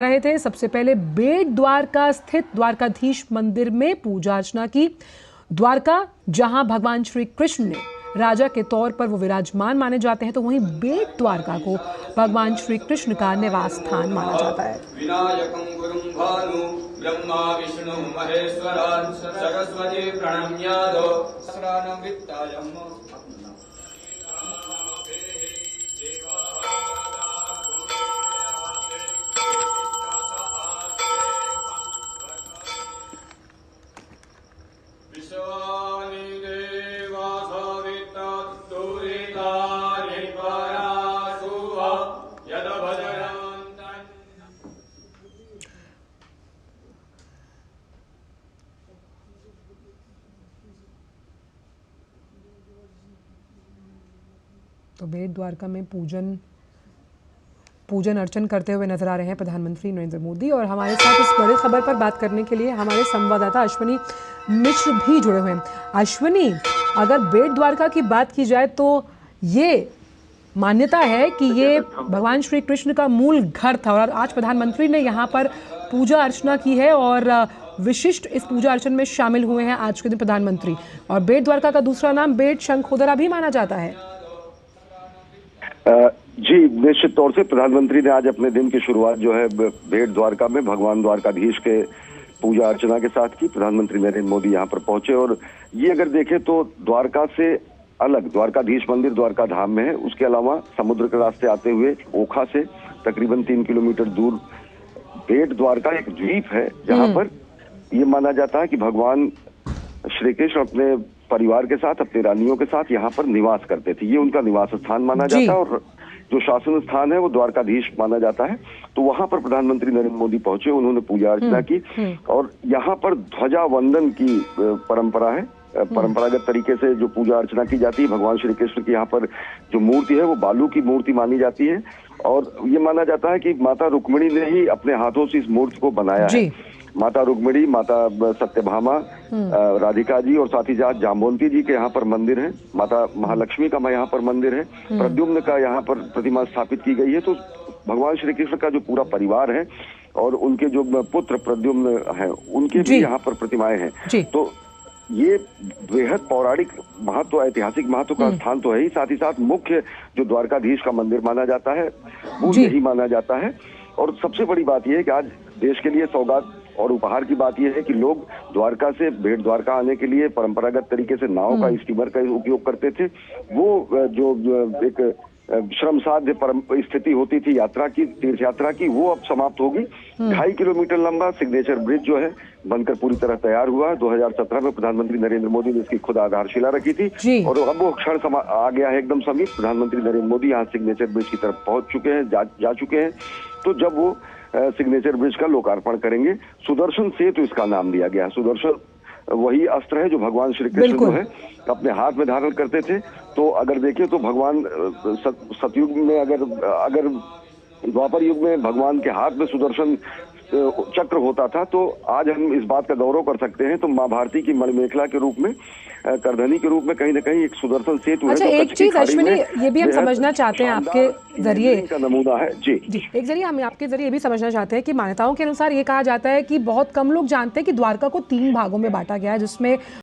रहे थे। सबसे पहले बेट द्वारका स्थित द्वारकाधीश मंदिर में पूजा अर्चना की। द्वारका जहां भगवान श्री कृष्ण ने राजा के तौर पर वो विराजमान माने जाते हैं, तो वहीं बेट द्वारका को भगवान श्री कृष्ण का निवास स्थान माना जाता है। विनायकं गुरुं भानु ब्रह्मा विष्णु महेश्वरान् सरस्वती प्रणम्यादो सहस्रानं वित्तायम्। तो बेट द्वारका में पूजन अर्चन करते हुए नजर आ रहे हैं प्रधानमंत्री नरेंद्र मोदी। और हमारे साथ इस बड़ी खबर पर बात करने के लिए हमारे संवाददाता अश्विनी मिश्र भी जुड़े हुए हैं। अश्विनी, अगर बेट द्वारका की बात की जाए तो ये मान्यता है कि ये भगवान श्री कृष्ण का मूल घर था और आज प्रधानमंत्री ने यहाँ पर पूजा अर्चना की है और विशिष्ट इस पूजा अर्चन में शामिल हुए हैं आज के दिन प्रधानमंत्री। और बेट द्वारका का दूसरा नाम बेट शंखोदरा भी माना जाता है। जी, निश्चित तौर से प्रधानमंत्री ने आज अपने दिन की शुरुआत जो है बेट द्वारका में भगवान द्वारकाधीश के पूजा अर्चना के साथ की। प्रधानमंत्री नरेंद्र मोदी यहाँ पर पहुंचे और ये अगर देखें तो द्वारका से अलग द्वारकाधीश मंदिर द्वारका धाम में है। उसके अलावा समुद्र के रास्ते आते हुए ओखा से तकरीबन 3 किलोमीटर दूर बेट द्वारका एक द्वीप है, जहाँ पर ये माना जाता है कि भगवान श्री कृष्ण अपने परिवार के साथ, अपनी रानियों के साथ यहाँ पर निवास करते थे। ये उनका निवास स्थान माना जाता है और जो शासन स्थान है वो द्वारकाधीश माना जाता है। तो वहां पर प्रधानमंत्री नरेंद्र मोदी पहुंचे, उन्होंने पूजा अर्चना की और यहाँ पर ध्वजा वंदन की परंपरा है। परंपरागत तरीके से जो पूजा अर्चना की जाती है, भगवान श्री कृष्ण की यहाँ पर जो मूर्ति है वो बालू की मूर्ति मानी जाती है और ये माना जाता है कि माता रुक्मिणी ने ही अपने हाथों से इस मूर्ति को बनाया है। माता रुक्मिणी, माता सत्यभामा, राधिका जी और साथ ही साथ जाम्बवंती जी के यहाँ पर मंदिर है। माता महालक्ष्मी का यहाँ पर मंदिर है। प्रद्युम्न का यहाँ पर प्रतिमा स्थापित की गई है। तो भगवान श्री कृष्ण का जो पूरा परिवार है और उनके जो पुत्र प्रद्युम्न है, उनके भी यहाँ पर प्रतिमाएं हैं। तो ये बेहद पौराणिक महत्व, ऐतिहासिक महत्व का स्थान तो है ही, साथ ही साथ मुख्य जो द्वारकाधीश का मंदिर माना जाता है वो यही माना जाता है। और सबसे बड़ी बात यह है कि आज देश के लिए सौगात और उपहार की बात यह है कि लोग द्वारका से बेट द्वारका आने के लिए परंपरागत तरीके से नाव का, स्टीमर का उपयोग करते थे। वो जो एक श्रम साध्य स्थिति होती थी यात्रा की, तीर्थ यात्रा की, वो अब समाप्त होगी। 2.5 किलोमीटर लंबा सिग्नेचर ब्रिज जो है बनकर पूरी तरह तैयार हुआ। 2017 में प्रधानमंत्री नरेंद्र मोदी ने इसकी खुद आधारशिला रखी थी और अब वो क्षण आ गया है एकदम समीप। प्रधानमंत्री नरेंद्र मोदी यहाँ सिग्नेचर ब्रिज की तरफ पहुंच चुके हैं, जा चुके हैं। तो जब वो सिग्नेचर ब्रिज का लोकार्पण करेंगे, सुदर्शन सेतु इसका नाम दिया गया है। सुदर्शन वही अस्त्र है जो भगवान श्री कृष्ण जो है अपने हाथ में धारण करते थे। तो अगर देखें तो भगवान सतयुग में अगर द्वापर युग में भगवान के हाथ में सुदर्शन चक्र होता था, तो आज हम इस बात का गौरव कर सकते हैं। तो माँ भारती की मणिमेखला के रूप में, करधनी के रूप में कहीं न कहीं एक सुदर्शन सेतु अच्छा, है। एक चीज अश्विनी ये भी हम समझना चाहते हैं आपके जरिए का नमूना है। जी, एक जरिए हम आपके जरिए ये भी समझना चाहते हैं कि मान्यताओं के अनुसार ये कहा जाता है कि बहुत कम लोग जानते हैं कि द्वारका को 3 भागों में बांटा गया है, जिसमें